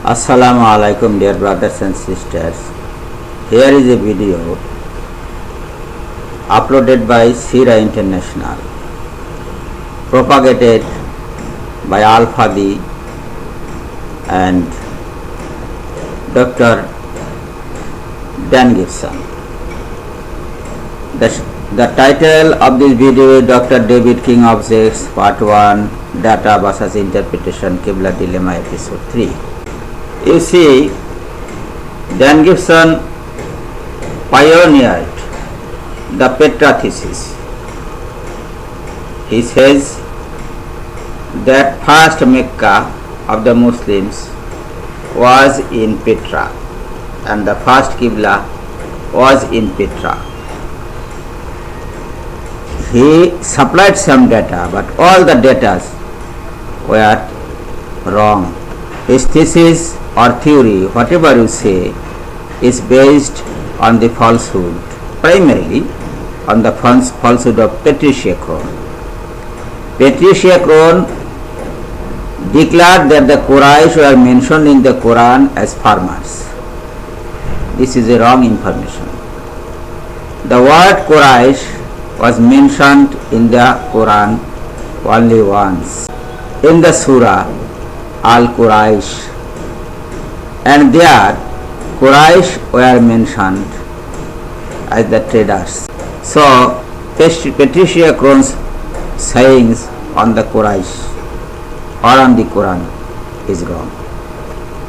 Assalamu alaikum, dear brothers and sisters. Here is a video uploaded by Sira International, propagated by Al-Fadi and Dr. Dan Gibson. The title of this video is Dr. David King Objects Part 1, Data versus Interpretation, Qibla Dilemma, Episode 3. You see, Dan Gibson pioneered the Petra thesis. He says that first Mecca of the Muslims was in Petra and the first Qibla was in Petra. He supplied some data, but all the data were wrong. His thesis or theory, whatever you say, is based on the falsehood, primarily on the falsehood of Petra. Petra declared that the Quraysh were mentioned in the Quran as farmers. This is a wrong information. The word Quraysh was mentioned in the Quran only once, in the Surah Al-Quraysh, and there Quraysh were mentioned as the traders. So Petra's sayings on the Quraysh or on the Quran is wrong.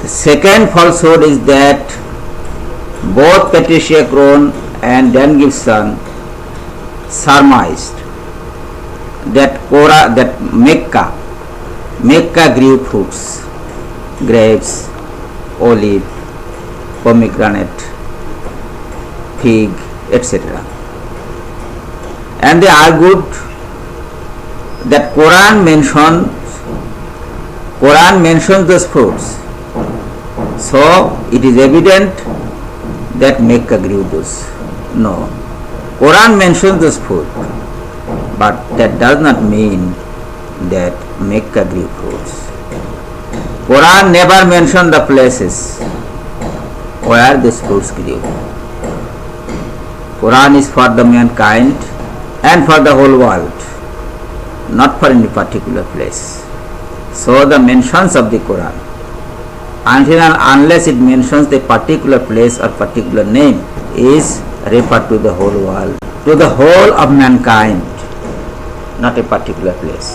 The second falsehood is that both Petra and Dan Gibson surmised that Mecca grew fruits, grapes, olive, pomegranate, fig, etc. And they argued that Quran mentions those fruits. So it is evident that Mecca grew those. No. Quran mentions those fruit, but that does not mean that Mecca grew fruits. Quran never mentioned the places where these fruits grew. Quran is for the mankind and for the whole world, not for any particular place. So the mentions of the Quran, until and unless it mentions the particular place or particular name, is referred to the whole world, to the whole of mankind, not a particular place.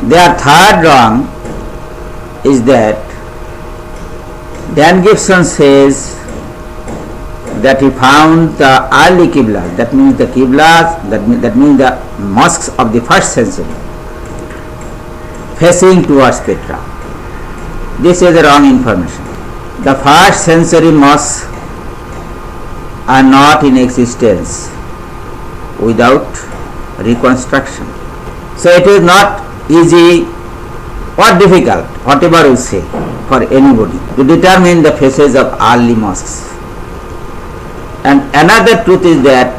Their third wrong is that Dan Gibson says that he found the early Qibla, that means the Qiblas, that means the mosques of the first century, facing towards Petra. This is the wrong information. The first century mosques are not in existence without reconstruction. So it is not easy or difficult, whatever you say, for anybody to determine the faces of early mosques. And another truth is that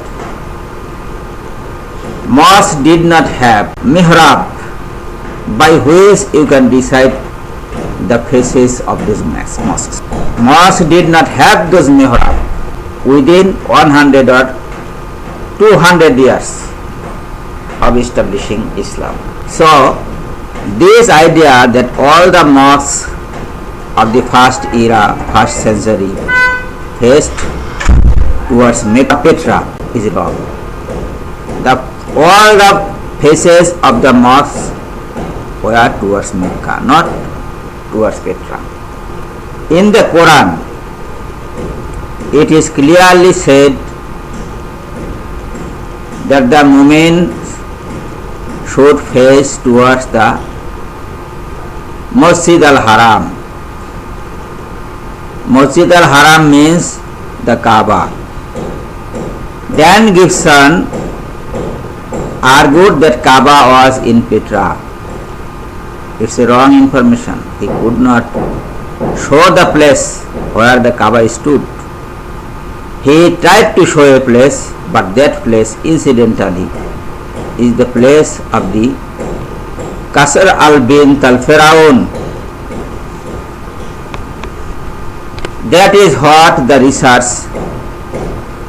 mosques did not have mihrab by which you can decide the faces of those mosques. Mosques did not have those mihrab within 100 or 200 years of establishing Islam. So this idea that all the mosques of the first era, first century, faced towards Mecca, Petra, is wrong. All the faces of the mosques were towards Mecca, not towards Petra. In the Quran, it is clearly said that the mu'min should face towards the Masjid al-Haram. Masjid al-Haram means the Kaaba. Dan Gibson argued that Kaaba was in Petra. It's a wrong information. He could not show the place where the Kaaba stood. He tried to show a place, but that place incidentally is the place of the Qasr al-Bint al-Firaun, That is what the research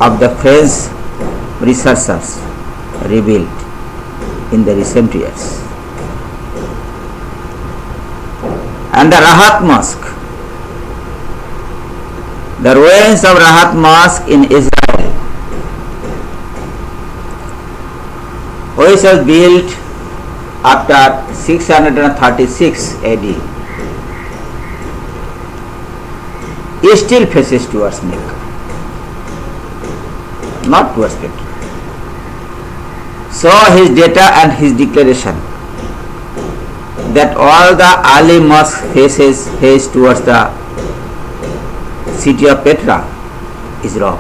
of the French researchers revealed in the recent years. And the Rahat Mosque, the ruins of Rahat Mosque in Israel, which was built after 636 AD, still faces towards Mecca, not towards Petra. So his data and his declaration that all the early mosques face towards the city of Petra is wrong.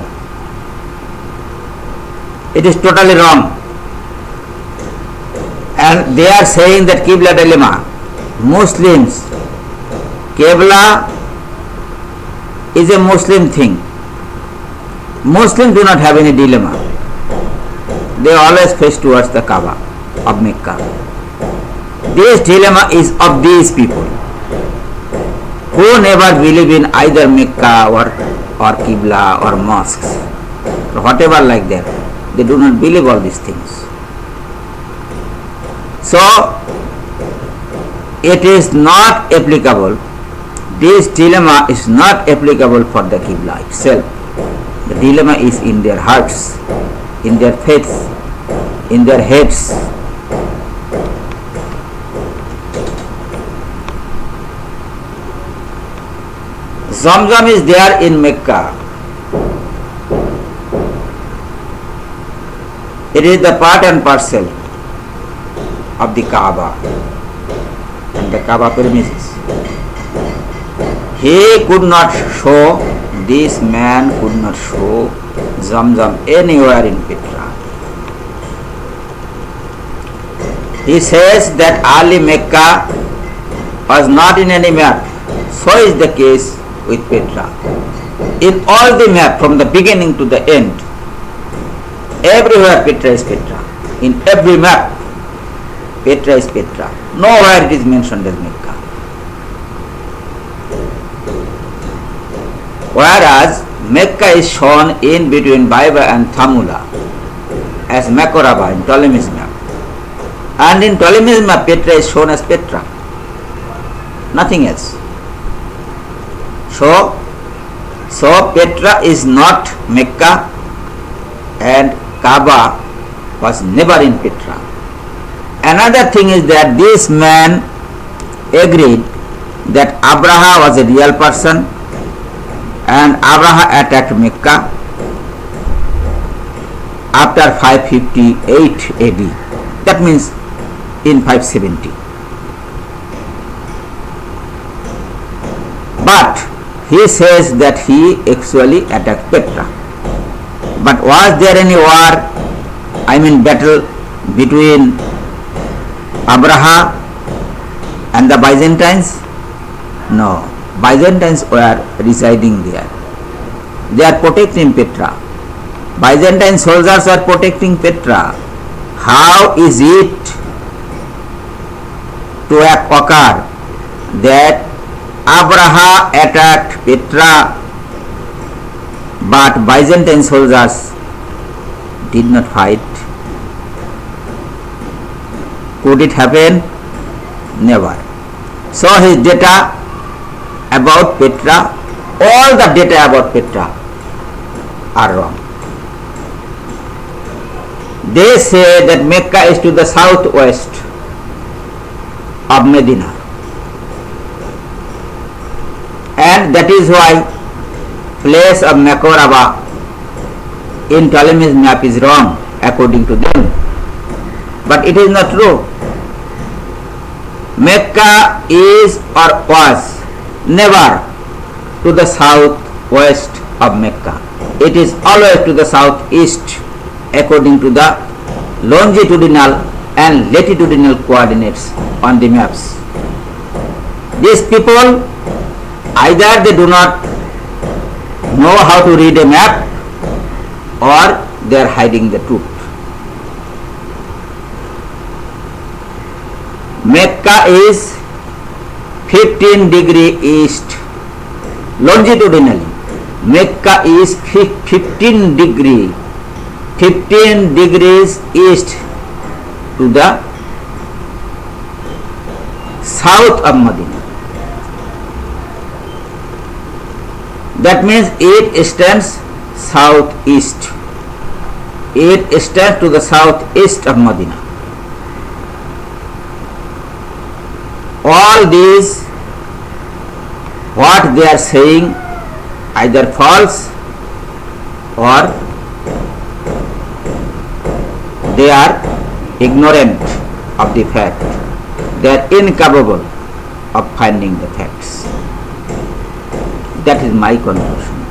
It is totally wrong. And they are saying that Qibla dilemma, Muslims, Qibla is a Muslim thing. Muslims do not have any dilemma. They always face towards the Kaaba of Mecca. This dilemma is of these people who never believe in either Mecca or Qibla or mosques or whatever like that. They do not believe all these things. So it is not applicable. This dilemma is not applicable for the Qibla itself. The dilemma is in their hearts, in their faith, in their heads. Zamzam is there in Mecca. It is the part and parcel of the Kaaba and the Kaaba premises. He could not show, this man could not show Zamzam anywhere in Petra. He says that early Mecca was not in any map. So is the case with Petra. In all the map from the beginning to the end, everywhere Petra is Petra. In every map, Petra is Petra. Nowhere it is mentioned as Mecca. Whereas Mecca is shown in between Baiba and Thamula as Makoraba in Ptolemy's map. And in Ptolemy's map, Petra is shown as Petra. Nothing else. So Petra is not Mecca and Kaaba was never in Petra. Another thing is that this man agreed that Abraha was a real person and Abraha attacked Mecca after 558 AD. That means in 570. But he says that he actually attacked Petra. But was there any war, battle between Abraha and the Byzantines? No. Byzantines were residing there. They are protecting Petra. Byzantine soldiers are protecting Petra. How is it to occur that Abraha attacked Petra but Byzantine soldiers did not fight? Could it happen? Never. So his data about Petra, all the data about Petra are wrong. They say that Mecca is to the southwest of Medina, and that is why place of Makoraba in Ptolemy's map is wrong according to them. But it is not true. Mecca is or was never to the southwest of Mecca. It is always to the southeast according to the longitudinal and latitudinal coordinates on the maps. These people, either they do not know how to read a map or they are hiding the truth. Mecca is 15 degrees east longitudinally. Mecca is 15 degrees east to the south of Medina. That means it stands southeast. It stands to the southeast of Medina. All these, what they are saying, either false or they are ignorant of the fact. They are incapable of finding the facts. That is my conclusion.